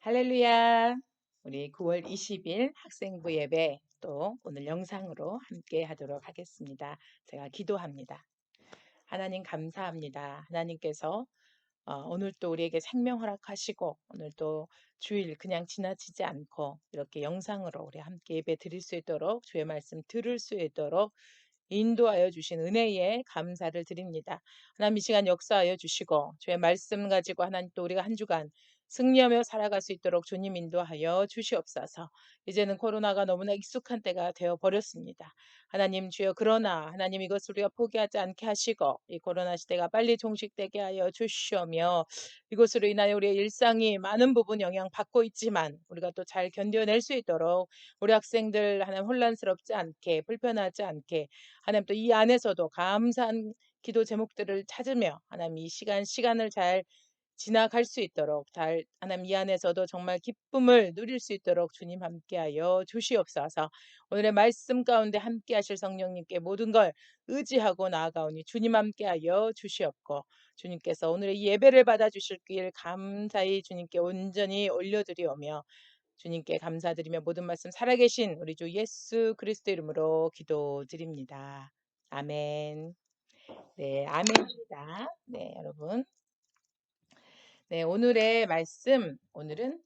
할렐루야. 우리 9월 20일 학생부 예배 또 오늘 영상으로 함께 하도록 하겠습니다. 제가 기도합니다. 하나님 감사합니다. 하나님께서 오늘 또 우리에게 생명 허락하시고 오늘 또 주일 그냥 지나치지 않고 이렇게 영상으로 우리 함께 예배 드릴 수 있도록 주의 말씀 들을 수 있도록 인도하여 주신 은혜에 감사를 드립니다. 하나님 이 시간 역사하여 주시고 주의 말씀 가지고 하나님 또 우리가 한 주간 승리하며 살아갈 수 있도록 주님 인도하여 주시옵소서. 이제는 코로나가 너무나 익숙한 때가 되어 버렸습니다. 하나님 주여 그러나 하나님 이것을 우리가 포기하지 않게 하시고 이 코로나 시대가 빨리 종식되게 하여 주시오며 이것으로 인하여 우리의 일상이 많은 부분 영향받고 있지만 우리가 또 잘 견뎌낼 수 있도록 우리 학생들 하나님 혼란스럽지 않게 불편하지 않게 하나님 또 이 안에서도 감사한 기도 제목들을 찾으며 하나님 이 시간을 잘 지나갈 수 있도록 잘 하나님 이 안에서도 정말 기쁨을 누릴 수 있도록 주님 함께하여 주시옵소서. 오늘의 말씀 가운데 함께하실 성령님께 모든 걸 의지하고 나아가오니 주님 함께하여 주시옵고 주님께서 오늘의 이 예배를 받아주실 길 감사히 주님께 온전히 올려드리오며 주님께 감사드리며 모든 말씀 살아계신 우리 주 예수 그리스도 이름으로 기도드립니다. 아멘. 네, 아멘입니다. 네, 여러분. 네, 오늘의 말씀, 오늘은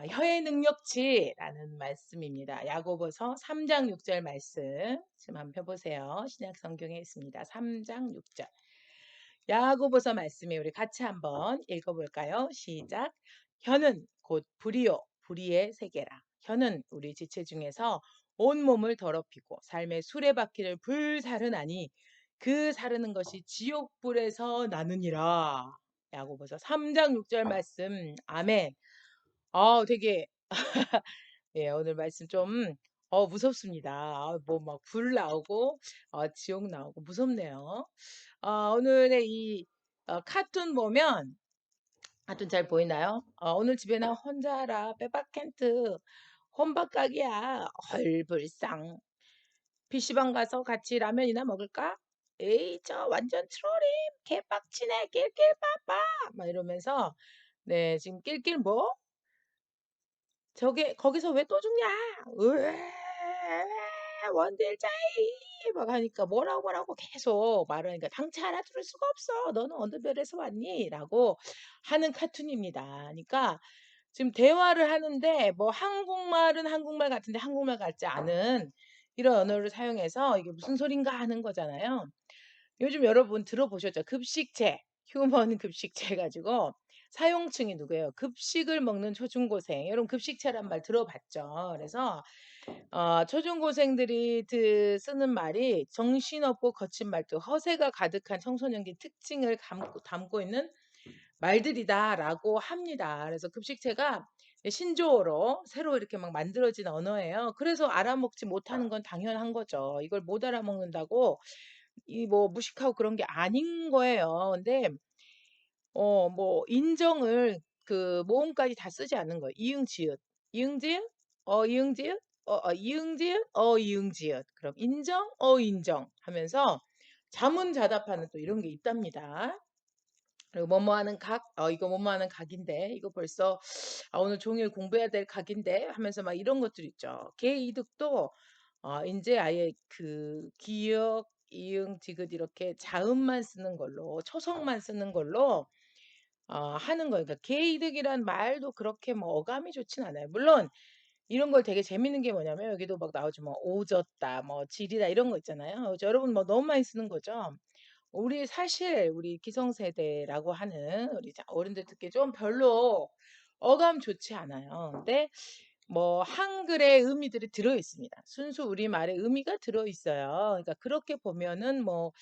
혀의 능력치라는 말씀입니다. 야고보서 3장 6절 말씀 지금 한번 펴보세요. 신약 성경에 있습니다. 3장 6절. 야고보서 말씀에 우리 같이 한번 읽어볼까요? 시작. 혀는 곧 불이요, 불의의 세계라. 혀는 우리 지체 중에서 온 몸을 더럽히고 삶의 수레바퀴를 불사르나니 그 사르는 것이 지옥불에서 나느니라. 야고보서 3장 6절 말씀. 아멘. 되게 예, 오늘 말씀 좀 무섭습니다. 뭐 막 불 나오고 지옥 나오고 무섭네요. 오늘의 이 카툰 보면 카툰 잘 보이나요? 오늘 집에 나 혼자라 빼박캔트 혼밥각이야. 헐불상. PC방 가서 같이 라면이나 먹을까? 에이 저 완전 트롤임 개빡치네 낄낄빠빠 막 이러면서 네 지금 낄낄 뭐? 저게 거기서 왜 또 죽냐? 으에 원딜자이 막 하니까 뭐라고 계속 말하니까 당체 알아들을 수가 없어. 너는 어느 별에서 왔니? 라고 하는 카툰입니다. 그러니까 지금 대화를 하는데 뭐 한국말은 한국말 같은데 한국말 같지 않은 이런 언어를 사용해서 이게 무슨 소린가 하는 거잖아요. 요즘 여러분 들어보셨죠? 급식체, 휴먼 급식체 가지고 사용층이 누구예요? 급식을 먹는 초중고생. 여러분 급식체란 말 들어봤죠? 그래서 초중고생들이 쓰는 말이 정신없고 거친 말투, 허세가 가득한 청소년기 특징을 담고 있는 말들이다라고 합니다. 그래서 급식체가 신조어로 새로 이렇게 막 만들어진 언어예요. 그래서 알아먹지 못하는 건 당연한 거죠. 이걸 못 알아먹는다고 이 뭐 무식하고 그런 게 아닌 거예요. 근데 뭐 인정을 그 모음까지 다 쓰지 않는 거예요. 이응 지읒. 이응 지읒? 이응 지읒? 이응 지읒? 이응 지읒. 그럼 인정? 인정 하면서 자문자답하는 또 이런 게 있답니다. 그리고 뭐뭐하는 각, 이거 뭐뭐하는 각인데, 이거 벌써 오늘 종일 공부해야 될 각인데 하면서 막 이런 것들 있죠. 개 이득도 인제 아예 그 기역, 이응, 디귿 이렇게 자음만 쓰는 걸로 초성만 쓰는 걸로 하는 거예요. 그러니까 개이득이란 말도 그렇게 뭐 어감이 좋진 않아요. 물론 이런 걸 되게 재밌는 게 뭐냐면 여기도 막 나오죠. 뭐 오졌다, 뭐 지리다 이런 거 있잖아요. 여러분 뭐 너무 많이 쓰는 거죠. 우리 사실 우리 기성세대라고 하는 우리 어른들 듣기 좀 별로 어감 좋지 않아요. 근데 뭐 한글의 의미들이 들어 있습니다. 순수 우리말의 의미가 들어 있어요. 그러니까 그렇게 보면은 뭐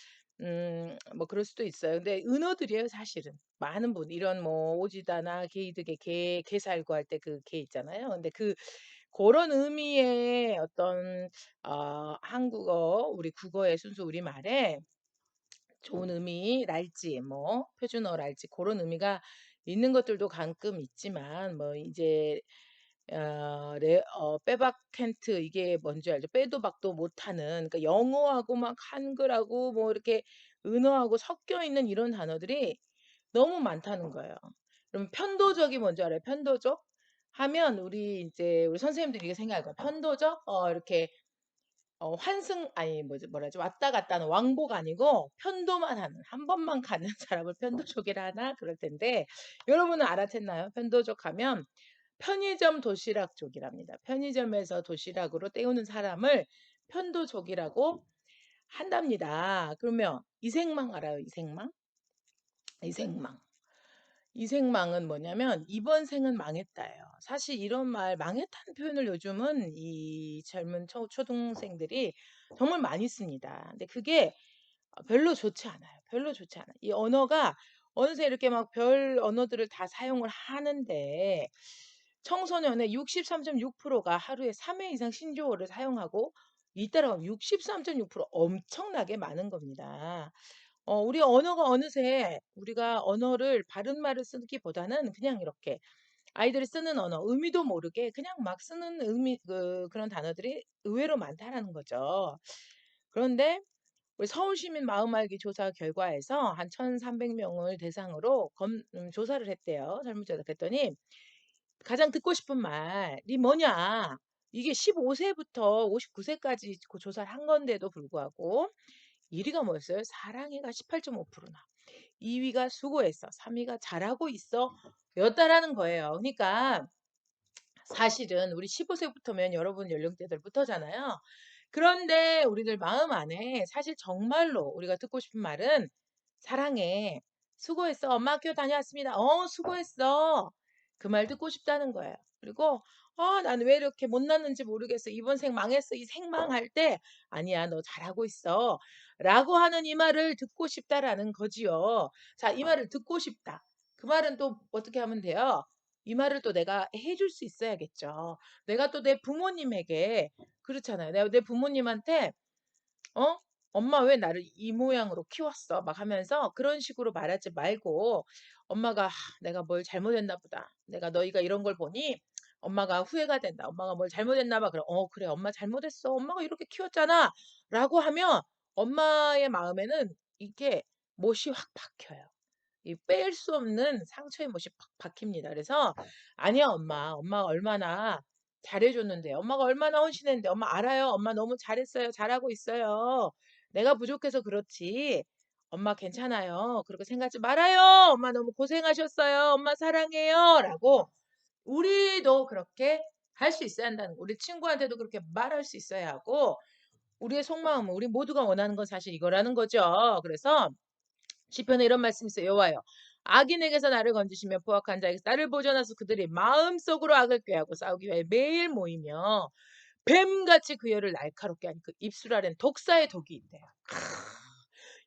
그럴 수도 있어요. 근데 은어들이에요, 사실은. 많은 분 이런 뭐 오지다나 게이득의 개 살고 할 때 그 개 있잖아요. 근데 그런 의미의 어떤 한국어 우리 국어의 순수 우리말에 좋은 의미랄지 뭐 표준어랄지 그런 의미가 있는 것들도 가끔 있지만 뭐 이제 빼박캔트 이게 뭔지 알죠? 빼도 박도 못하는 그러니까 영어하고 막 한글하고 뭐 이렇게 은어하고 섞여 있는 이런 단어들이 너무 많다는 거예요. 그럼 편도적이 뭔지 알아요? 편도적? 하면 우리 선생님들이 이게 생각할 거야. 편도죠? 이렇게 환승 아니 뭐라지 왔다 갔다 하는 왕복 아니고 편도만 하는 한 번만 가는 사람을 편도족이라 하나 그럴 텐데 여러분은 알아챘나요? 편도족 하면 편의점 도시락족이랍니다. 편의점에서 도시락으로 때우는 사람을 편도족이라고 한답니다. 그러면 이생망 알아요? 이생망? 이생망. 이생망은 뭐냐면 이번 생은 망했다예요. 사실 이런 말 망했다는 표현을 요즘은 이 젊은 초등생들이 정말 많이 씁니다. 근데 그게 별로 좋지 않아요. 별로 좋지 않아요. 이 언어가 어느새 이렇게 막 별 언어들을 다 사용을 하는데 청소년의 63.6%가 하루에 3회 이상 신조어를 사용하고 잇따라 63.6% 엄청나게 많은 겁니다. 우리 언어가 어느새 우리가 언어를 바른 말을 쓰기보다는 그냥 이렇게 아이들이 쓰는 언어, 의미도 모르게 그냥 막 쓰는 그런 단어들이 의외로 많다라는 거죠. 그런데 우리 서울시민 마음알기 조사 결과에서 한 1,300명을 대상으로 조사를 했대요. 설문조사 그랬더니 가장 듣고 싶은 말이 뭐냐? 이게 15세부터 59세까지 조사를 한 건데도 불구하고 1위가 뭐였어요? 사랑해가 18.5%나. 2위가 수고했어. 3위가 잘하고 있어. 였다라는 거예요. 그러니까 사실은 우리 15세부터면 여러분 연령대들부터잖아요. 그런데 우리들 마음 안에 사실 정말로 우리가 듣고 싶은 말은 사랑해. 수고했어. 엄마 학교 다녀왔습니다. 수고했어. 그 말 듣고 싶다는 거예요. 그리고 나는 왜 이렇게 못났는지 모르겠어. 이번 생 망했어. 이 생망할 때 아니야. 너 잘하고 있어. 라고 하는 이 말을 듣고 싶다라는 거지요. 자, 이 말을 듣고 싶다. 그 말은 또 어떻게 하면 돼요? 이 말을 또 내가 해줄 수 있어야겠죠. 내가 또 내 부모님에게 그렇잖아요. 내가 내 부모님한테 어? 엄마 왜 나를 이 모양으로 키웠어? 막 하면서 그런 식으로 말하지 말고 엄마가 내가 뭘 잘못했나 보다. 내가 너희가 이런 걸 보니 엄마가 후회가 된다. 엄마가 뭘 잘못했나 봐. 그래. 그래. 엄마 잘못했어. 엄마가 이렇게 키웠잖아. 라고 하면 엄마의 마음에는 이게 못이 확 박혀요. 이 뺄 수 없는 상처의 못이 팍 박힙니다. 그래서 아니야 엄마. 엄마가 얼마나 잘해줬는데 엄마가 얼마나 헌신했는데 엄마 알아요. 엄마 너무 잘했어요. 잘하고 있어요. 내가 부족해서 그렇지. 엄마 괜찮아요. 그렇게 생각하지 말아요. 엄마 너무 고생하셨어요. 엄마 사랑해요. 라고 우리도 그렇게 할 수 있어야 한다는 거. 우리 친구한테도 그렇게 말할 수 있어야 하고 우리의 속마음은 우리 모두가 원하는 건 사실 이거라는 거죠. 그래서 시편에 이런 말씀이 있어요. 여호와여 악인에게서 나를 건지시며 포악한 자에게서 나를 보존하소. 그들이 마음속으로 악을 꾀하고 싸우기 위하여 매일 모이며 뱀같이 그 혀를 날카롭게 하니 그 입술 아래는 독사의 독이 있대요.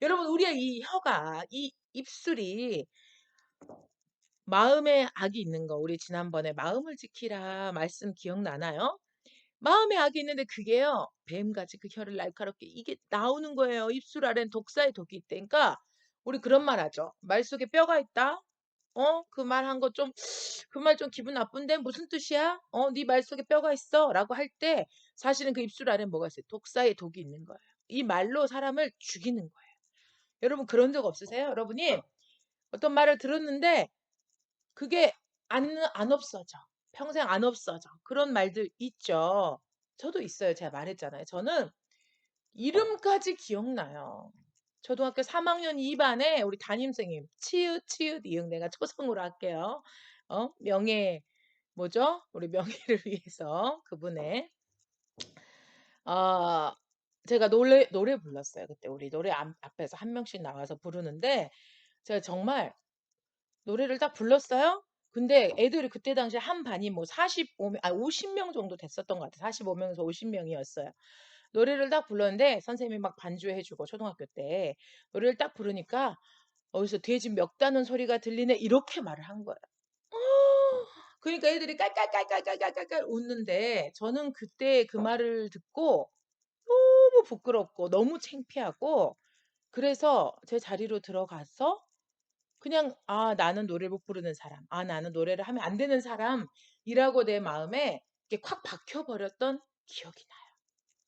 여러분 우리의 이 혀가 이 입술이 마음에 악이 있는 거 우리 지난번에 마음을 지키라 말씀 기억나나요? 마음에 악이 있는데 그게요. 뱀같이 그 혀를 날카롭게 이게 나오는 거예요. 입술 아래는 독사의 독이 있다니까 우리 그런 말 하죠. 말 속에 뼈가 있다. 그 말 한 거 좀 그 말 좀 기분 나쁜데 무슨 뜻이야? 네 말 속에 뼈가 있어라고 할 때 사실은 그 입술 아래는 뭐가 있어요? 독사의 독이 있는 거예요. 이 말로 사람을 죽이는 거예요. 여러분 그런 적 없으세요? 여러분이 어떤 말을 들었는데 그게 안 없어져. 평생 안 없어져. 그런 말들 있죠. 저도 있어요. 제가 말했잖아요. 저는 이름까지 기억나요. 초등학교 3학년 2반에 우리 담임선생님 치읓 치읓 이응 내가 초성으로 할게요. 명예 뭐죠? 우리 명예를 위해서 그분의 아 제가 노래 불렀어요. 그때 우리 노래 앞에서 한 명씩 나와서 부르는데 제가 정말 노래를 딱 불렀어요. 근데 애들이 그때 당시에 한 반이 뭐 45명, 50명 정도 됐었던 것 같아요. 45명에서 50명이었어요. 노래를 딱 불렀는데 선생님이 막 반주해주고 초등학교 때 노래를 딱 부르니까 어디서 돼지 멱 다는 소리가 들리네 이렇게 말을 한 거예요. 그러니까 애들이 깔깔깔깔깔깔깔 웃는데 저는 그때 그 말을 듣고 너무 부끄럽고 너무 창피하고 그래서 제 자리로 들어가서 그냥 나는 노래를 못 부르는 사람. 나는 노래를 하면 안 되는 사람이라고 내 마음에 이렇게 콱 박혀 버렸던 기억이 나요.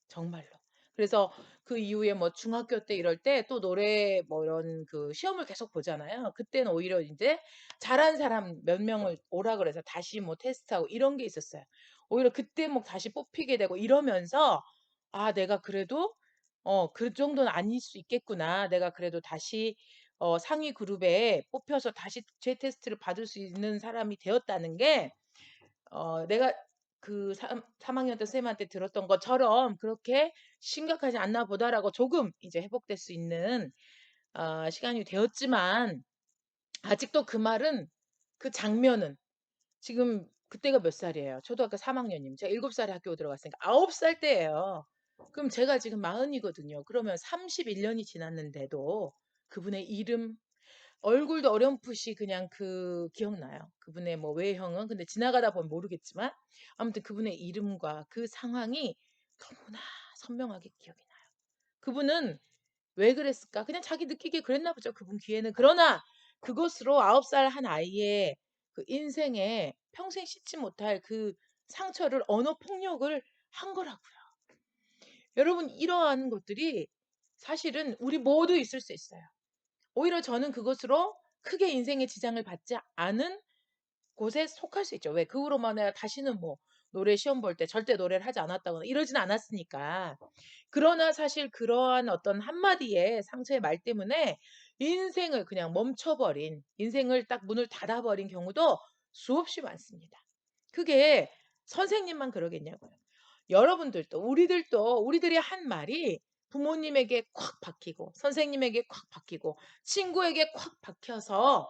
정말로. 그래서 그 이후에 뭐 중학교 때 이럴 때 또 노래 뭐 이런 그 시험을 계속 보잖아요. 그때는 오히려 인제 잘한 사람 몇 명을 오라 그래서 다시 뭐 테스트하고 이런 게 있었어요. 오히려 그때 뭐 다시 뽑히게 되고 이러면서 '아 내가 그래도 그 정도는 아닐 수 있겠구나. 내가 그래도 다시 상위 그룹에 뽑혀서 다시 재테스트를 받을 수 있는 사람이 되었다는 게 내가 그 3 학년 때 선생님한테 들었던 것처럼 '그렇게 심각하지 않나 보다.'라고 조금 이제 회복될 수 있는 시간이 되었지만 아직도 그 말은 그 장면은 지금 그때가 몇 살이에요? 초등학교 3 학년이면 제가 7 살에 학교 들어갔으니까 9살 때예요. 그럼 제가 지금 40 이거든요. 그러면 31 년이 지났는데도 그분의 이름, 얼굴도 어렴풋이 그냥 기억나요. 그분의 뭐 외형은 근데 지나가다 보면 모르겠지만 아무튼 그분의 이름과 그 상황이 너무나 선명하게 기억이 나요. 그분은 왜 그랬을까? 그냥 자기 느끼기에 그랬나 보죠, 그분 귀에는. 그러나 그것으로 9살 한 아이의 그 인생에 평생 씻지 못할 그 상처를 언어 폭력을 한 거라고요. 여러분 이러한 것들이 사실은 우리 모두 있을 수 있어요. 오히려 저는 그것으로 크게 인생에 지장을 받지 않은 곳에 속할 수 있죠. 왜? 그 후로만 내가 다시는 뭐 노래 시험 볼 때 절대 노래를 하지 않았다거나 이러진 않았으니까. 그러나 사실 그러한 어떤 한마디의 상처의 말 때문에 인생을 그냥 멈춰버린, 인생을 딱 문을 닫아버린 경우도 수없이 많습니다. 그게 선생님만 그러겠냐고요. 여러분들도, 우리들의 한 말이 부모님에게 콱 박히고, 선생님에게 콱 박히고, 친구에게 콱 박혀서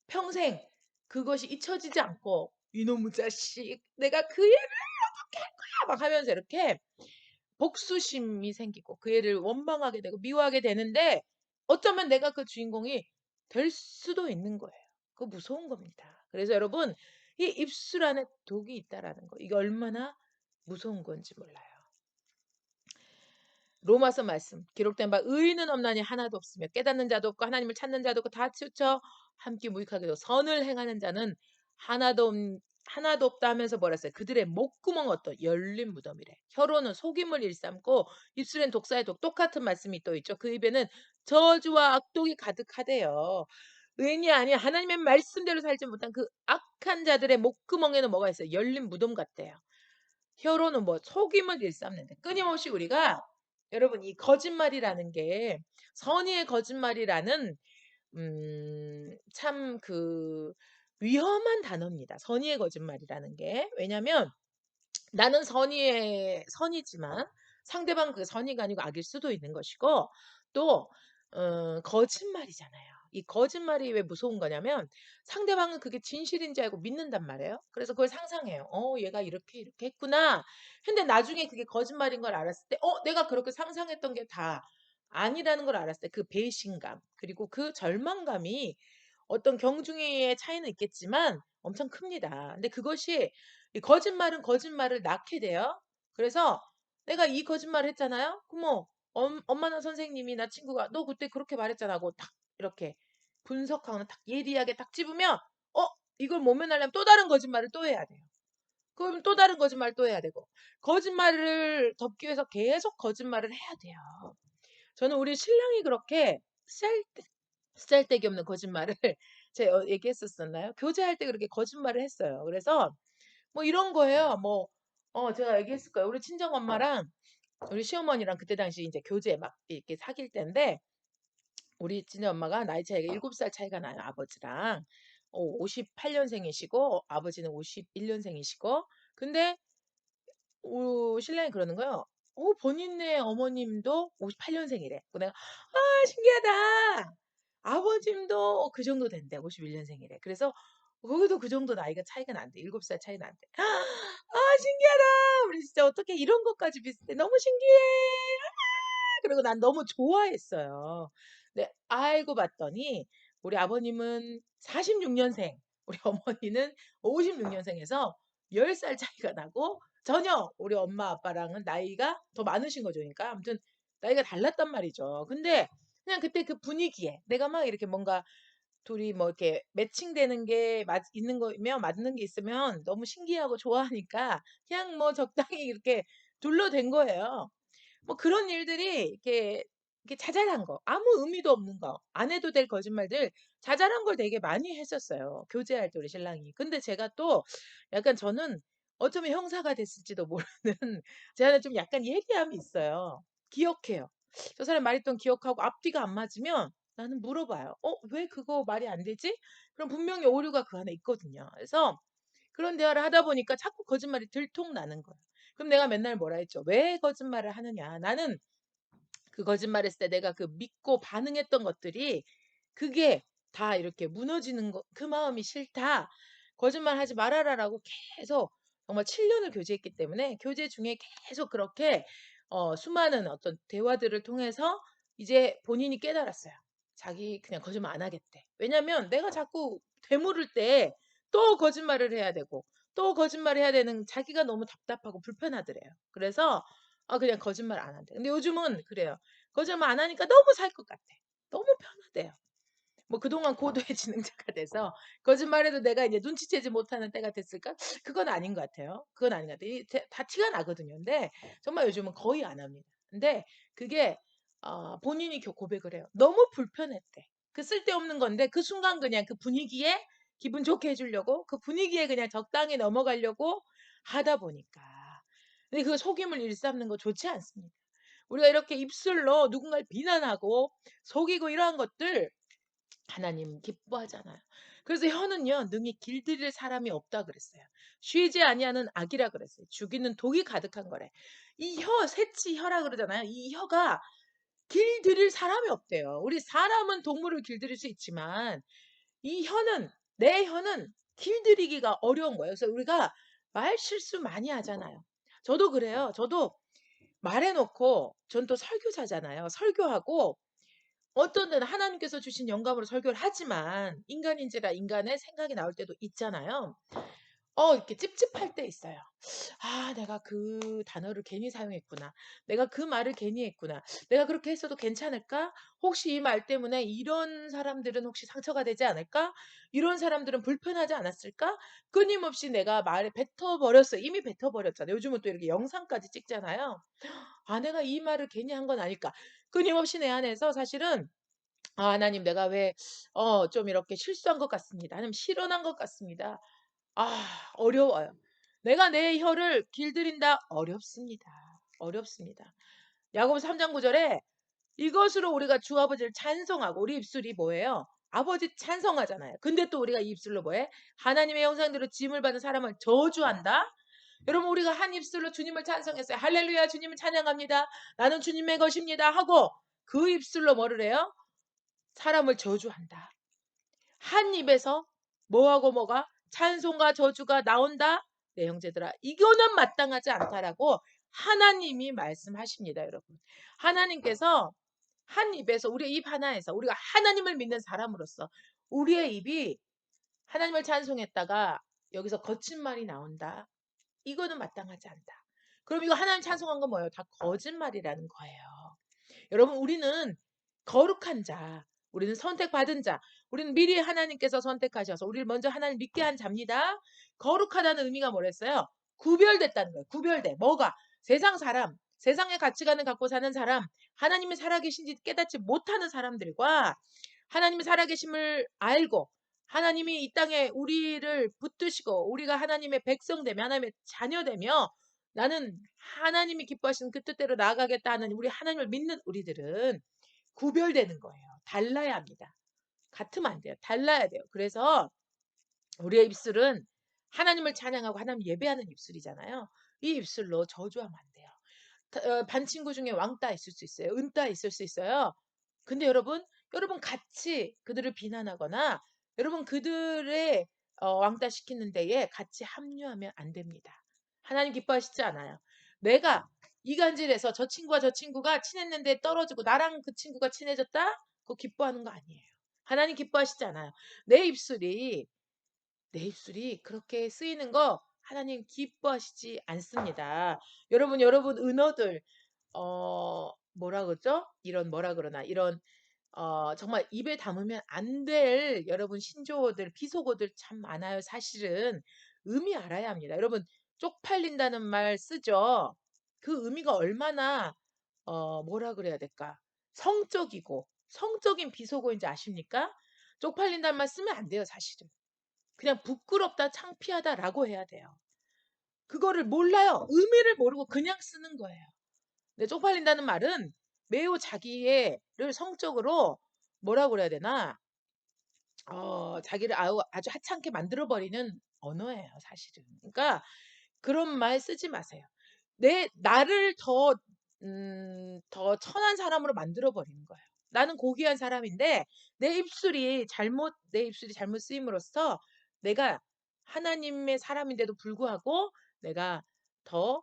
평생 그것이 잊혀지지 않고 '이놈의 자식 내가 그 애를 어떻게 할 거야.' 막 하면서 이렇게 복수심이 생기고 그 애를 원망하게 되고 미워하게 되는데 어쩌면 내가 그 주인공이 될 수도 있는 거예요. 그거 무서운 겁니다. 그래서 여러분 이 입술 안에 독이 있다라는 거 이게 얼마나 무서운 건지 몰라요. 로마서 말씀 기록된 바 의인은 없나니 하나도 없으며 깨닫는 자도 없고 하나님을 찾는 자도 없고 다 치우쳐 함께 무익하게 되고 선을 행하는 자는 하나도 없, 하나도 없다 하면서 뭐라 했어요? 그들의 목구멍 어떤 열린 무덤이래. 혀로는 속임을 일삼고 입술엔 독사의 독 똑같은 말씀이 또 있죠. 그 입에는 저주와 악독이 가득하대요. 의인이 아니야 하나님의 말씀대로 살지 못한 그 악한 자들의 목구멍에는 뭐가 있어요? 열린 무덤 같대요. 혀로는 뭐 속임을 일삼는데 끊임없이 우리가 여러분 이 거짓말이라는 게 선의의 거짓말이라는 참 위험한 단어입니다. 선의의 거짓말이라는 게. 왜냐면 나는 선이지만 상대방 그 선의가 아니고 악일 수도 있는 것이고 또 거짓말이잖아요. 이 거짓말이 왜 무서운 거냐면 상대방은 그게 진실인 줄 알고 믿는단 말이에요. 그래서 그걸 상상해요. '얘가 이렇게 이렇게 했구나.' 근데 나중에 그게 거짓말인 걸 알았을 때 내가 그렇게 상상했던 게 다 아니라는 걸 알았을 때 그 배신감 그리고 그 절망감이 어떤 경중의 차이는 있겠지만 엄청 큽니다. 근데 그것이 이 거짓말은 거짓말을 낳게 돼요. 그래서 내가 이 거짓말을 했잖아요. 그럼 뭐 엄마나 선생님이 나 친구가 "너 그때 그렇게 말했잖아." 하고 딱 이렇게 분석하거나 딱 예리하게 딱 집으면 어 이걸 모면하려면 또 다른 거짓말을 또 해야 돼요. 그럼 또 다른 거짓말을 또 해야 되고 거짓말을 덮기 위해서 계속 거짓말을 해야 돼요. 저는 우리 신랑이 그렇게 쓰잘데기 없는 거짓말을 제가 얘기했었었나요? 교제할 때 그렇게 거짓말을 했어요. 그래서 뭐 이런 거예요. 뭐 제가 얘기했을 거예요. 우리 친정엄마랑 우리 시어머니랑 그때 당시 이제 교제 막 이렇게 사귈 때인데 우리 친정엄마가 나이 차이가 7살 차이가 나요, 아버지랑. 58 년생이시고 아버지는 51 년생이시고. 근데 신랑이 그러는 거예요. 본인네 어머님도 58 년생이래. 그 내가 "아 신기하다." 아버님도 그 정도 된대. 51 년생이래. 그래서 거기도 그 정도 나이가 차이가 난대. 7살 차이 난대. "아 신기하다. 우리 진짜 어떻게 이런 것까지 비슷해. 너무 신기해." 그리고 난 너무 좋아했어요. 근데 알고 봤더니 우리 아버님은 46 년생, 우리 어머니는 56 년생에서 10살 차이가 나고 전혀 우리 엄마 아빠랑은 나이가 더 많으신 거죠. 그러니까 아무튼 나이가 달랐단 말이죠. 근데 그냥 그때 그 분위기에 내가 막 이렇게 뭔가 둘이 뭐 이렇게 매칭되는 게 있는 거면 맞는 게 있으면 너무 신기하고 좋아하니까 그냥 뭐 적당히 이렇게 둘러댄 거예요. 뭐 그런 일들이 이렇게 자잘한 거, 아무 의미도 없는 거, 안 해도 될 거짓말들 자잘한 걸 되게 많이 했었어요. 교제할 때 우리 신랑이. 근데 제가 또 약간 저는 어쩌면 형사가 됐을지도 모르는 제 안에 좀 약간 예리함이 있어요. 기억해요. 저 사람 말했던 기억하고 앞뒤가 안 맞으면 나는 물어봐요. 왜 그거 말이 안 되지? 그럼 분명히 오류가 그 안에 있거든요. 그래서 그런 대화를 하다 보니까 자꾸 거짓말이 들통나는 거예요. 그럼 내가 맨날 뭐라 했죠? 왜 거짓말을 하느냐? 나는 그 거짓말했을 때 내가 그 믿고 반응했던 것들이 그게 다 이렇게 무너지는 거, 그 마음이 싫다. 거짓말하지 말아라라고 계속 정말 7년을 교제했기 때문에 교제 중에 계속 그렇게 수많은 어떤 대화들을 통해서 이제 본인이 깨달았어요. 자기 그냥 거짓말 안 하겠대. 왜냐면 내가 자꾸 되물을 때 또 거짓말을 해야 되고 또 거짓말을 해야 되는 자기가 너무 답답하고 불편하더래요. 그래서 그냥 거짓말 안 한대. 근데 요즘은 그래요. 거짓말 안 하니까 너무 살 것 같아. 너무 편하대요. 뭐 그동안 고도의 지능자가 돼서 거짓말해도 내가 이제 눈치채지 못하는 때가 됐을까? 그건 아닌 것 같아요. 그건 아닌 것 같아요. 다 티가 나거든요. 근데 정말 요즘은 거의 안 합니다. 근데 그게 본인이 고백을 해요. 너무 불편했대. 그 쓸데없는 건데 그 순간 그냥 그 분위기에 기분 좋게 해주려고 그 분위기에 그냥 적당히 넘어가려고 하다 보니까. 근데 그 속임을 일삼는 거 좋지 않습니다. 우리가 이렇게 입술로 누군가를 비난하고 속이고 이러한 것들 하나님 기뻐하잖아요. 그래서 혀는요 능히 길들일 사람이 없다 그랬어요. 쉬지 아니하는 악이라 그랬어요. 죽이는 독이 가득한 거래. 이 혀, 새치 혀라 그러잖아요. 이 혀가 길들일 사람이 없대요. 우리 사람은 동물을 길들일 수 있지만 이 혀는 내 혀는 길들이기가 어려운 거예요. 그래서 우리가 말 실수 많이 하잖아요. 저도 그래요. 저도 말해놓고 전 또 설교자잖아요. 설교하고 어떤 데는 하나님께서 주신 영감으로 설교를 하지만 인간인지라 인간의 생각이 나올 때도 있잖아요. 이렇게 찝찝할 때 있어요. 내가 그 단어를 괜히 사용했구나. 내가 그 말을 괜히 했구나. 내가 그렇게 했어도 괜찮을까? 혹시 이 말 때문에 이런 사람들은 혹시 상처가 되지 않을까? 이런 사람들은 불편하지 않았을까? 끊임없이 내가 말에 뱉어버렸어요. 이미 뱉어버렸잖아요. 요즘은 또 이렇게 영상까지 찍잖아요. 내가 이 말을 괜히 한 건 아닐까? 끊임없이 내 안에서 사실은 하나님 내가 왜 좀 이렇게 실수한 것 같습니다. 아니면 실언한 것 같습니다. 어려워요. 내가 내 혀를 길들인다 어렵습니다. 어렵습니다. 야고보서 3장 9절에 이것으로 우리가 주 아버지를 찬송하고 우리 입술이 뭐예요? 아버지 찬송하잖아요. 근데 또 우리가 이 입술로 뭐해? 하나님의 형상대로 짐을 받은 사람을 저주한다. 여러분 우리가 한 입술로 주님을 찬송했어요. 할렐루야 주님을 찬양합니다. 나는 주님의 것입니다 하고 그 입술로 뭐를 해요? 사람을 저주한다. 한 입에서 뭐하고 뭐가 찬송과 저주가 나온다. 네 형제들아 이거는 마땅하지 않다라고 하나님이 말씀하십니다. 여러분 하나님께서 한 입에서 우리의 입 하나에서 우리가 하나님을 믿는 사람으로서 우리의 입이 하나님을 찬송했다가 여기서 거친 말이 나온다. 이거는 마땅하지 않다. 그럼 이거 하나님 찬송한 건 뭐예요? 다 거짓말이라는 거예요. 여러분 우리는 거룩한 자, 우리는 선택받은 자, 우리는 미리 하나님께서 선택하셔서 우리를 먼저 하나님 믿게 한 자입니다. 거룩하다는 의미가 뭐랬어요? 구별됐다는 거예요. 구별돼. 뭐가? 세상 사람, 세상의 가치관을 갖고 사는 사람, 하나님이 살아계신지 깨닫지 못하는 사람들과 하나님이 살아계심을 알고 하나님이 이 땅에 우리를 붙드시고 우리가 하나님의 백성되며 하나님의 자녀되며 나는 하나님이 기뻐하시는 그 뜻대로 나아가겠다 하는 우리 하나님을 믿는 우리들은 구별되는 거예요. 달라야 합니다. 같으면 안 돼요. 달라야 돼요. 그래서 우리의 입술은 하나님을 찬양하고 하나님 예배하는 입술이잖아요. 이 입술로 저주하면 안 돼요. 반 친구 중에 왕따 있을 수 있어요. 은따 있을 수 있어요. 근데 여러분 같이 그들을 비난하거나 여러분 그들의 왕따 시키는 데에 같이 합류하면 안 됩니다. 하나님 기뻐하시지 않아요. 내가 이간질해서 저 친구와 저 친구가 친했는데 떨어지고 나랑 그 친구가 친해졌다? 그거 기뻐하는 거 아니에요. 하나님 기뻐하시지 않아요. 내 입술이 내 입술이 그렇게 쓰이는 거 하나님 기뻐하시지 않습니다. 여러분 은어들 뭐라 그러죠? 이런 뭐라 그러나 이런 정말 입에 담으면 안 될 여러분 신조어들, 비속어들 참 많아요. 사실은 의미 알아야 합니다. 여러분 쪽팔린다는 말 쓰죠. 그 의미가 얼마나 뭐라 그래야 될까? 성적인 비속어인지 아십니까? 쪽팔린다는 말 쓰면 안 돼요, 사실은. 그냥 부끄럽다, 창피하다라고 해야 돼요. 그거를 몰라요. 의미를 모르고 그냥 쓰는 거예요. 근데 쪽팔린다는 말은 매우 자기를 성적으로 뭐라 그래야 되나? 자기를 아주 하찮게 만들어버리는 언어예요, 사실은. 그러니까 그런 말 쓰지 마세요. 나를 더 천한 사람으로 만들어버리는 거예요. 나는 고귀한 사람인데 내 입술이 잘못 쓰임으로써 내가 하나님의 사람인데도 불구하고 내가 더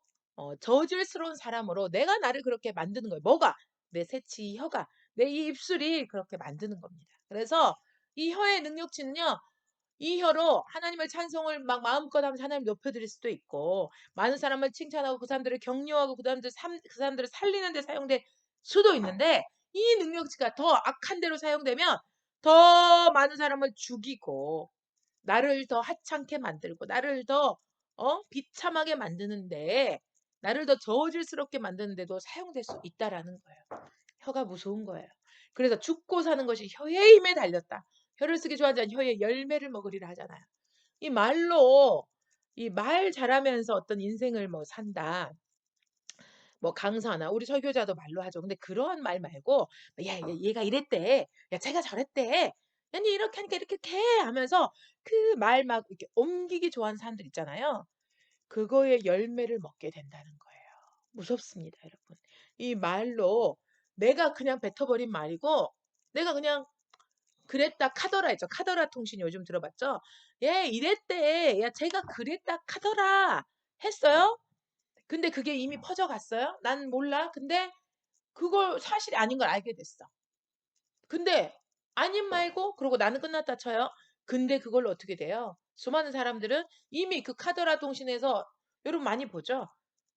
저질스러운 사람으로 내가 나를 그렇게 만드는 거예요. 뭐가? 내 새치 혀가, 내 이 입술이 그렇게 만드는 겁니다. 그래서 이 혀의 능력치는요. 이 혀로 하나님의 찬송을 막 마음껏 하면서 하나님 높여드릴 수도 있고, 많은 사람을 칭찬하고 그 사람들을 격려하고 그 사람들을 살리는 데 사용될 수도 있는데, 이 능력치가 더 악한 데로 사용되면 더 많은 사람을 죽이고 나를 더 하찮게 만들고 나를 더 비참하게 만드는데, 나를 더 저질스럽게 만드는데도 사용될 수 있다라는 거예요. 혀가 무서운 거예요. 그래서 죽고 사는 것이 혀의 힘에 달렸다. 혀를 쓰기 좋아하는 자는 혀의 열매를 먹으리라 하잖아요. 이 말로 이 말 잘하면서 어떤 인생을 뭐 산다. 뭐 강사나 우리 설교자도 말로 하죠. 근데 그러한 말 말고 얘가 이랬대. 야 쟤가 저랬대. 아니 이렇게 하니까 이렇게 해 하면서 그 말 막 이렇게 옮기기 좋아하는 사람들 있잖아요. 그거의 열매를 먹게 된다는 거예요. 무섭습니다, 여러분. 이 말로 내가 그냥 뱉어버린 말이고 내가 그냥 그랬다 카더라 했죠. 카더라 통신 요즘 들어봤죠? 얘 이랬대. 야 쟤가 그랬다 카더라 했어요? 근데 그게 이미 퍼져갔어요? 난 몰라. 근데 그걸 사실이 아닌 걸 알게 됐어. 근데 아님 말고 그러고 나는 끝났다 쳐요. 근데 그걸로 어떻게 돼요? 수많은 사람들은 이미 그 카더라 통신에서 여러분 많이 보죠.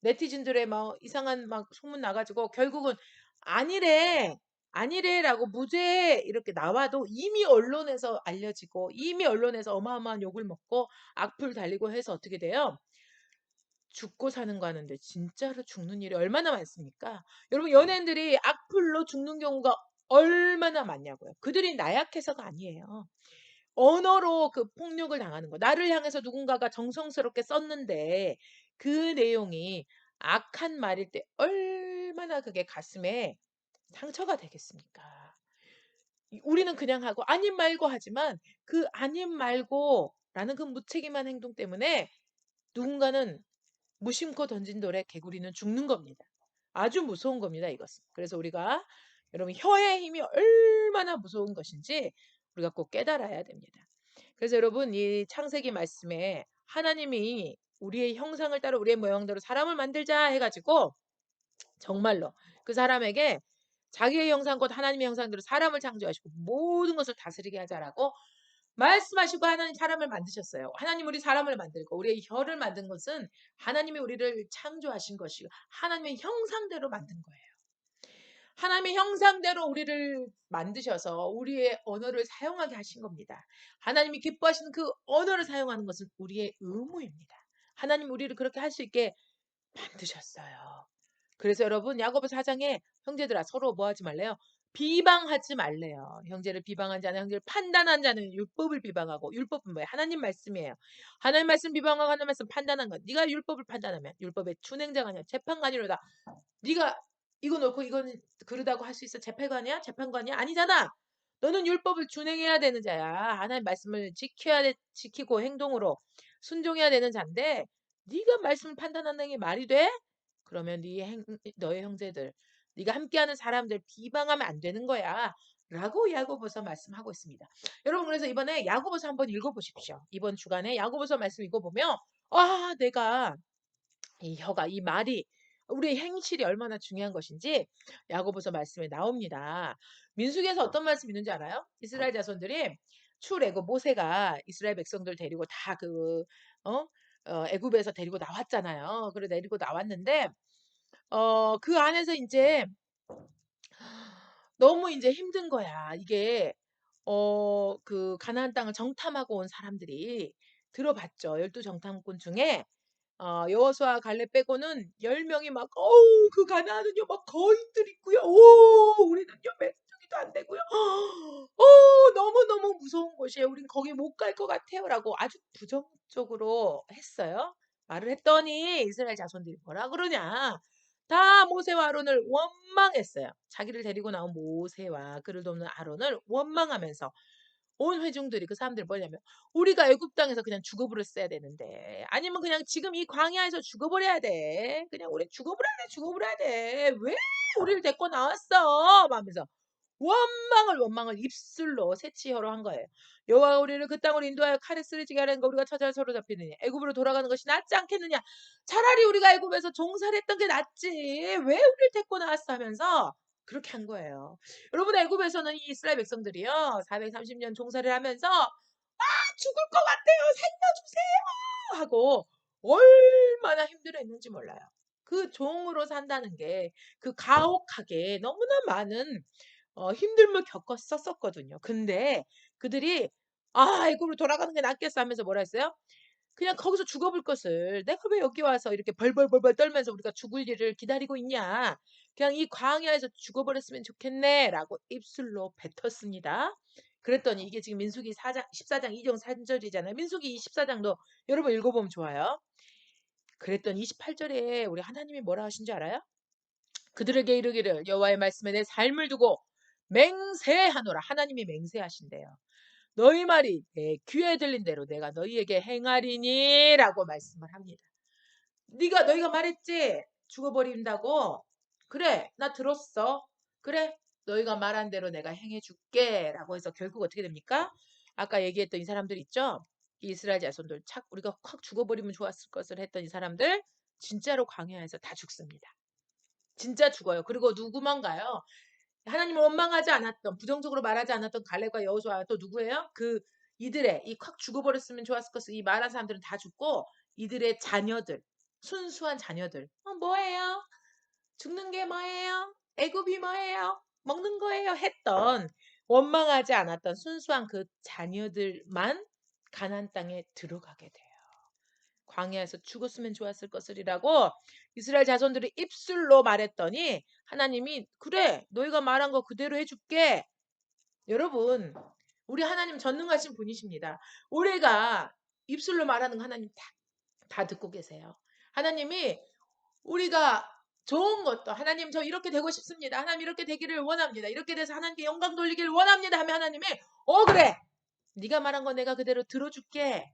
네티즌들의 막 이상한 막 소문 나가지고 결국은 아니래, 아니래라고 무죄 이렇게 나와도 이미 언론에서 알려지고 이미 언론에서 어마어마한 욕을 먹고 악플 달리고 해서 어떻게 돼요? 죽고 사는 거 하는데 진짜로 죽는 일이 얼마나 많습니까? 여러분 연예인들이 악플로 죽는 경우가 얼마나 많냐고요. 그들이 나약해서가 아니에요. 언어로 그 폭력을 당하는 거. 나를 향해서 누군가가 정성스럽게 썼는데 그 내용이 악한 말일 때 얼마나 그게 가슴에 상처가 되겠습니까? 우리는 그냥 하고 아님 말고 하지만 그 아님 말고라는 그 무책임한 행동 때문에 누군가는 무심코 던진 돌에 개구리는 죽는 겁니다. 아주 무서운 겁니다, 이것은. 그래서 우리가 여러분 혀의 힘이 얼마나 무서운 것인지 우리가 꼭 깨달아야 됩니다. 그래서 여러분 이 창세기 말씀에 하나님이 우리의 형상을 따라 우리의 모양대로 사람을 만들자 해가지고 정말로 그 사람에게 자기의 형상 곧 하나님의 형상대로 사람을 창조하시고 모든 것을 다스리게 하자라고 말씀하시고 하나님 사람을 만드셨어요. 하나님 우리 사람을 만들고 우리의 혀를 만든 것은 하나님이 우리를 창조하신 것이고 하나님의 형상대로 만든 거예요. 하나님의 형상대로 우리를 만드셔서 우리의 언어를 사용하게 하신 겁니다. 하나님이 기뻐하시는 그 언어를 사용하는 것은 우리의 의무입니다. 하나님 우리를 그렇게 할 수 있게 만드셨어요. 그래서 여러분 야고보서 4장에 형제들아 서로 뭐 하지 말래요? 비방하지 말래요. 형제를 비방한 자는 형제를 판단한 자는 율법을 비방하고 율법은 뭐예요? 하나님 말씀이에요. 하나님 말씀 비방하고 하나님 말씀 판단한 것. 네가 율법을 판단하면 율법의 준행자가 아니라 재판관이로다. 네가 이거 놓고 이건 그러다고 할 수 있어? 재판관이야? 재판관이야? 아니잖아. 너는 율법을 준행해야 되는 자야. 하나님 말씀을 지키고 행동으로 순종해야 되는 자인데 네가 말씀을 판단한다는 게 말이 돼? 그러면 너의 형제들, 네가 함께하는 사람들 비방하면 안 되는 거야. 라고 야고보서 말씀하고 있습니다. 여러분 그래서 이번에 야고보서 한번 읽어보십시오. 이번 주간에 야고보서 말씀 읽어보면 내가 이 말이 우리의 행실이 얼마나 중요한 것인지 야고보서 말씀에 나옵니다. 민수기에서 어떤 말씀 있는지 알아요? 이스라엘 자손들이 출애굽 모세가 이스라엘 백성들 데리고 다 애굽에서 데리고 나왔잖아요. 그래 데리고 나왔는데 그 안에서 이제 너무 이제 힘든 거야. 이게 그 가나안 땅을 정탐하고 온 사람들이 들어봤죠. 12 정탐꾼 중에 여호수아 갈렙 빼고는 10명이 막 어우 그 가나안은요 막 거인들 있고요. 오 우리는요 메뚜기도 안 되고요. 너무너무 무서운 곳이에요. 우린 거기 못 갈 것 같아요라고 아주 부정적으로 했어요. 말을 했더니 이스라엘 자손들이 뭐라 그러냐? 다 모세와 아론을 원망했어요. 자기를 데리고 나온 모세와 그를 돕는 아론을 원망하면서 온 회중들이 그 사람들이 뭐냐면 우리가 애굽 땅에서 그냥 죽어버렸어야 되는데 아니면 그냥 지금 이 광야에서 죽어버려야 돼. 그냥 우리 죽어버려야 돼. 왜 우리를 데리고 나왔어? 하면서 원망을 입술로 새치혀로 한 거예요. 여호와가 우리를 그 땅으로 인도하여 칼에 쓰러지게 하려는 거 우리가 처자를 서로 잡히느냐 애굽으로 돌아가는 것이 낫지 않겠느냐 차라리 우리가 애굽에서 종살이 했던 게 낫지 왜 우리를 데리고 나왔어 하면서 그렇게 한 거예요. 여러분 애굽에서는 이 이스라엘 백성들이요 430년 종살이를 하면서 죽을 것 같아요 살려주세요 하고 얼마나 힘들어했는지 몰라요. 그 종으로 산다는 게 그 가혹하게 너무나 많은 힘듦을 겪었었거든요. 근데 그들이 애굽으로 돌아가는 게 낫겠어 하면서 뭐라 했어요? 그냥 거기서 죽어볼 것을 내가 왜 여기 와서 이렇게 벌벌벌벌 떨면서 우리가 죽을 일을 기다리고 있냐. 그냥 이 광야에서 죽어버렸으면 좋겠네라고 입술로 뱉었습니다. 그랬더니 이게 지금 민수기 4장, 14장 2정 3절이잖아요. 민수기 24장도 여러분 읽어보면 좋아요. 그랬더니 28절에 우리 하나님이 뭐라 하신 줄 알아요? 그들에게 이르기를 여호와의 말씀에 내 삶을 두고 맹세하노라. 하나님이 맹세하신대요. 너희 말이 내 귀에 들린 대로 내가 너희에게 행하리니라고 말씀을 합니다. 너희가 말했지? 죽어버린다고? 그래, 나 들었어. 그래, 너희가 말한 대로 내가 행해줄게 라고 해서 결국 어떻게 됩니까? 아까 얘기했던 이 사람들 있죠? 이 이스라엘 자손들 우리가 확 죽어버리면 좋았을 것을 했던 이 사람들 진짜로 광야에서 다 죽습니다. 진짜 죽어요. 그리고 누구만 가요? 하나님을 원망하지 않았던 부정적으로 말하지 않았던 갈렙과 여호수아 또 누구예요? 이들의 이 확 죽어버렸으면 좋았을 것을 이 말한 사람들은 다 죽고 이들의 자녀들 순수한 자녀들 뭐예요? 죽는 게 뭐예요? 애굽이 뭐예요? 먹는 거예요? 했던 원망하지 않았던 순수한 그 자녀들만 가나안 땅에 들어가게 돼요. 광야에서 죽었으면 좋았을 것을이라고 이스라엘 자손들이 입술로 말했더니 하나님이 그래 너희가 말한 거 그대로 해줄게. 여러분 우리 하나님 전능하신 분이십니다. 우리가 입술로 말하는 거 하나님 다 듣고 계세요. 하나님이 우리가 좋은 것도 하나님 저 이렇게 되고 싶습니다. 하나님 이렇게 되기를 원합니다. 이렇게 돼서 하나님께 영광 돌리기를 원합니다 하면 하나님이 그래 네가 말한 거 내가 그대로 들어줄게.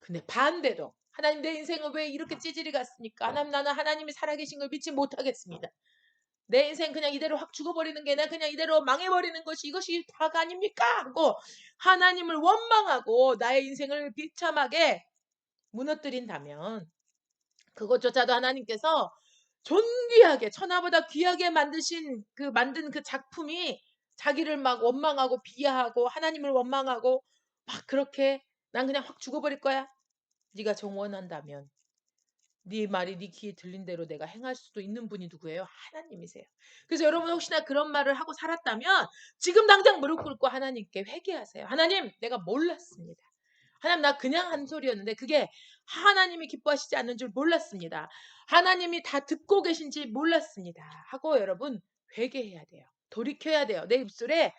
근데 반대로 하나님 내 인생은 왜 이렇게 찌질이 갔습니까? 하나님 나는 하나님이 살아계신 걸 믿지 못하겠습니다. 내 인생 그냥 이대로 확 죽어버리는 게 나 그냥 이대로 망해버리는 것이 이것이 다가 아닙니까? 하고 하나님을 원망하고 나의 인생을 비참하게 무너뜨린다면 그것조차도 하나님께서 존귀하게 천하보다 귀하게 만든 그 작품이 자기를 막 원망하고 비하하고 하나님을 원망하고 막 그렇게 난 그냥 확 죽어버릴 거야. 네가 정원한다면 네 말이 네 귀에 들린 대로 내가 행할 수도 있는 분이 누구예요? 하나님이세요. 그래서 여러분 혹시나 그런 말을 하고 살았다면 지금 당장 무릎 꿇고 하나님께 회개하세요. 하나님 내가 몰랐습니다. 하나님 나 그냥 한 소리였는데 그게 하나님이 기뻐하시지 않는 줄 몰랐습니다. 하나님이 다 듣고 계신지 몰랐습니다. 하고 여러분 회개해야 돼요. 돌이켜야 돼요. 내 입술에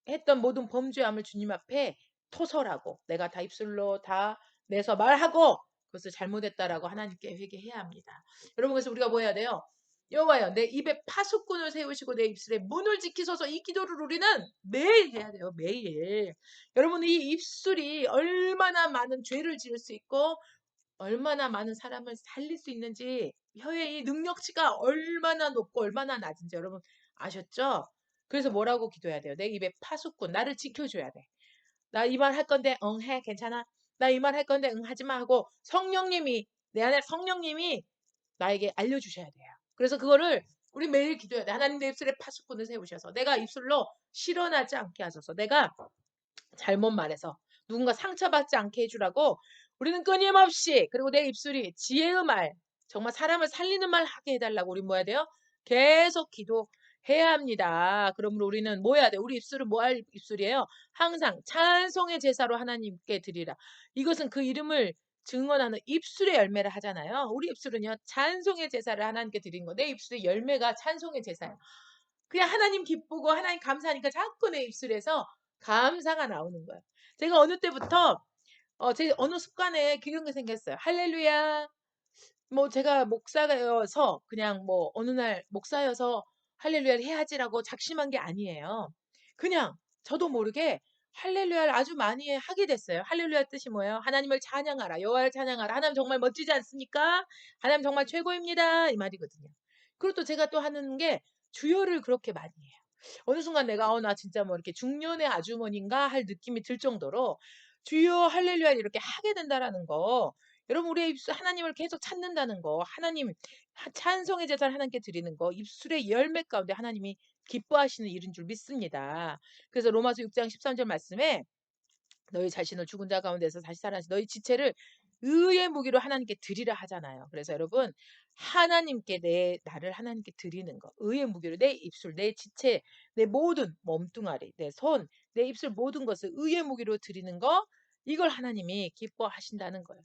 했던 모든 범죄함을 주님 앞에 토설하고 내가 다 입술로 다 내서 말하고 그것을 잘못했다라고 하나님께 회개해야 합니다. 여러분 그래서 우리가 뭐 해야 돼요? 여호와여 내 입에 파수꾼을 세우시고 내 입술에 문을 지키소서 이 기도를 우리는 매일 해야 돼요. 매일. 여러분 이 입술이 얼마나 많은 죄를 지을 수 있고 얼마나 많은 사람을 살릴 수 있는지 혀의 이 능력치가 얼마나 높고 얼마나 낮은지 여러분 아셨죠? 그래서 뭐라고 기도해야 돼요? 내 입에 파수꾼 나를 지켜줘야 돼. 나 이 말 할 건데 응 해 괜찮아. 나 이 말 할 건데 응 하지 마 하고 내 안에 성령님이 나에게 알려주셔야 돼요. 그래서 그거를 우리 매일 기도해야 돼. 하나님 내 입술에 파수꾼을 세우셔서 내가 입술로 실현하지 않게 하소서. 내가 잘못 말해서 누군가 상처받지 않게 해주라고 우리는 끊임없이 그리고 내 입술이 지혜의 말 정말 사람을 살리는 말 하게 해달라고 우리 뭐 해야 돼요? 계속 기도해야 합니다. 그러므로 우리는 뭐 해야 돼? 우리 입술은 뭐 할 입술이에요? 항상 찬송의 제사로 하나님께 드리라. 이것은 그 이름을 증언하는 입술의 열매를 하잖아요. 우리 입술은요, 찬송의 제사를 하나님께 드린 거. 내 입술의 열매가 찬송의 제사예요. 그냥 하나님 기쁘고 하나님 감사하니까 자꾸 내 입술에서 감사가 나오는 거예요. 제가 어느 때부터 제 어느 습관에 그런 게 생겼어요. 할렐루야. 뭐 제가 목사여서 그냥 뭐 어느 날 목사여서 할렐루야를 해야지라고 작심한 게 아니에요. 그냥 저도 모르게 할렐루야를 아주 많이 하게 됐어요. 할렐루야 뜻이 뭐예요? 하나님을 찬양하라. 여호와를 찬양하라. 하나님 정말 멋지지 않습니까? 하나님 정말 최고입니다. 이 말이거든요. 그리고 또 제가 또 하는 게 주여를 그렇게 많이 해요. 어느 순간 내가 나 진짜 뭐 이렇게 중년의 아주머니인가 할 느낌이 들 정도로 주여 할렐루야 이렇게 하게 된다라는 거. 여러분 우리의 입술 하나님을 계속 찾는다는 거, 하나님 찬송의 제사를 하나님께 드리는 거, 입술의 열매 가운데 하나님이 기뻐하시는 일인 줄 믿습니다. 그래서 로마서 6장 13절 말씀에 너희 자신을 죽은 자 가운데서 다시 살아나신 너희 지체를 의의 무기로 하나님께 드리라 하잖아요. 그래서 여러분 하나님께 나를 하나님께 드리는 거, 의의 무기로 내 입술, 내 지체, 내 모든 몸뚱아리, 내 손, 내 입술 모든 것을 의의 무기로 드리는 거, 이걸 하나님이 기뻐하신다는 거예요.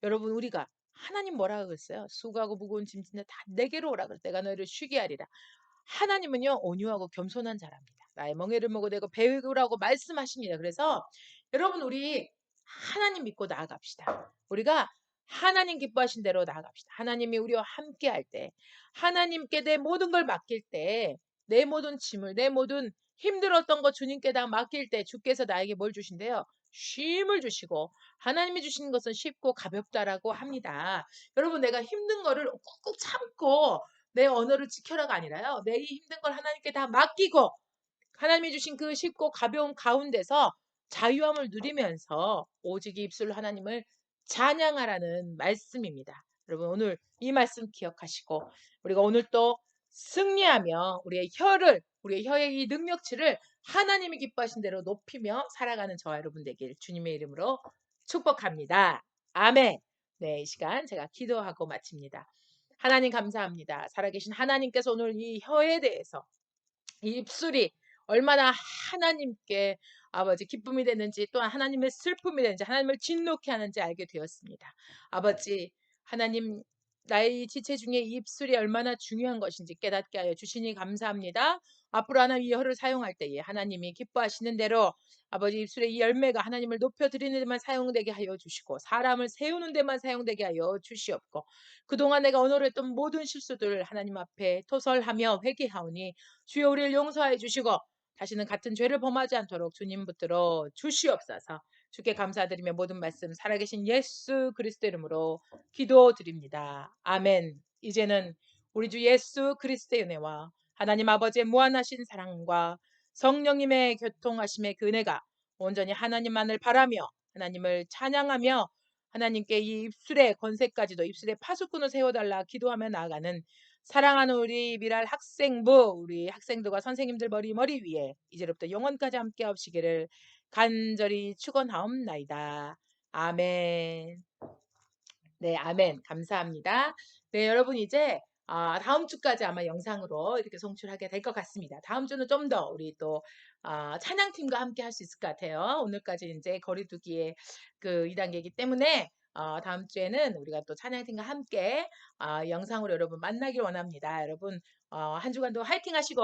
여러분 우리가 하나님 뭐라 그랬어요? 수고하고 무거운 짐진 자 다 내게로 오라 그랬 내가 너희를 쉬게 하리라. 하나님은요 온유하고 겸손한 자랍니다. 나의 멍에를 먹어 내가 배우라고 말씀하십니다. 그래서 여러분 우리 하나님 믿고 나아갑시다. 우리가 하나님 기뻐하신 대로 나아갑시다. 하나님이 우리와 함께 할 때, 하나님께 내 모든 걸 맡길 때, 내 모든 짐을, 내 모든 힘들었던 거 주님께 다 맡길 때 주께서 나에게 뭘 주신대요? 쉼을 주시고 하나님이 주시는 것은 쉽고 가볍다라고 합니다. 여러분 내가 힘든 거를 꾹꾹 참고 내 언어를 지켜라가 아니라요. 내 이 힘든 걸 하나님께 다 맡기고 하나님이 주신 그 쉽고 가벼운 가운데서 자유함을 누리면서 오직 입술로 하나님을 찬양하라는 말씀입니다. 여러분 오늘 이 말씀 기억하시고 우리가 오늘 또 승리하며 우리의 혀의 이 능력치를 하나님이 기뻐하신 대로 높이며 살아가는 저와 여러분 되길 주님의 이름으로 축복합니다. 아멘. 네, 이 시간 제가 기도하고 마칩니다. 하나님 감사합니다. 살아계신 하나님께서 오늘 이 혀에 대해서 이 입술이 얼마나 하나님께 아버지 기쁨이 되는지 또한 하나님의 슬픔이 되는지 하나님을 진노케 하는지 알게 되었습니다. 아버지 하나님 나의 지체 중에 이 입술이 얼마나 중요한 것인지 깨닫게 하여 주시니 감사합니다. 앞으로 하나님 이 혀를 사용할 때에 하나님이 기뻐하시는 대로 아버지 입술의 이 열매가 하나님을 높여드리는 데만 사용되게 하여 주시고 사람을 세우는 데만 사용되게 하여 주시옵고 그동안 내가 오늘 했던 모든 실수들 하나님 앞에 토설하며 회개하오니 주여 우리를 용서해 주시고 다시는 같은 죄를 범하지 않도록 주님 붙들어 주시옵소서. 주께 감사드리며 모든 말씀 살아계신 예수 그리스도 이름으로 기도드립니다. 아멘. 이제는 우리 주 예수 그리스도의 은혜와 하나님 아버지의 무한하신 사랑과 성령님의 교통하심의 그 은혜가 온전히 하나님만을 바라며 하나님을 찬양하며 하나님께 이 입술의 권세까지도 입술의 파수꾼을 세워달라 기도하며 나아가는 사랑하는 우리 미랄 학생부 우리 학생들과 선생님들 머리 위에 이제부터 영원까지 함께 하시기를 간절히 축원하옵나이다. 아멘. 네, 아멘. 감사합니다. 네, 여러분 이제 다음 주까지 아마 영상으로 이렇게 송출하게 될 것 같습니다. 다음 주는 좀 더 우리 또 찬양팀과 함께 할 수 있을 것 같아요. 오늘까지 이제 거리두기의 그 2단계이기 때문에 다음 주에는 우리가 또 찬양팀과 함께 영상으로 여러분 만나길 원합니다. 여러분 한 주간도 화이팅 하시고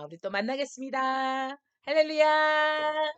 우리 또 만나겠습니다. 할렐루야.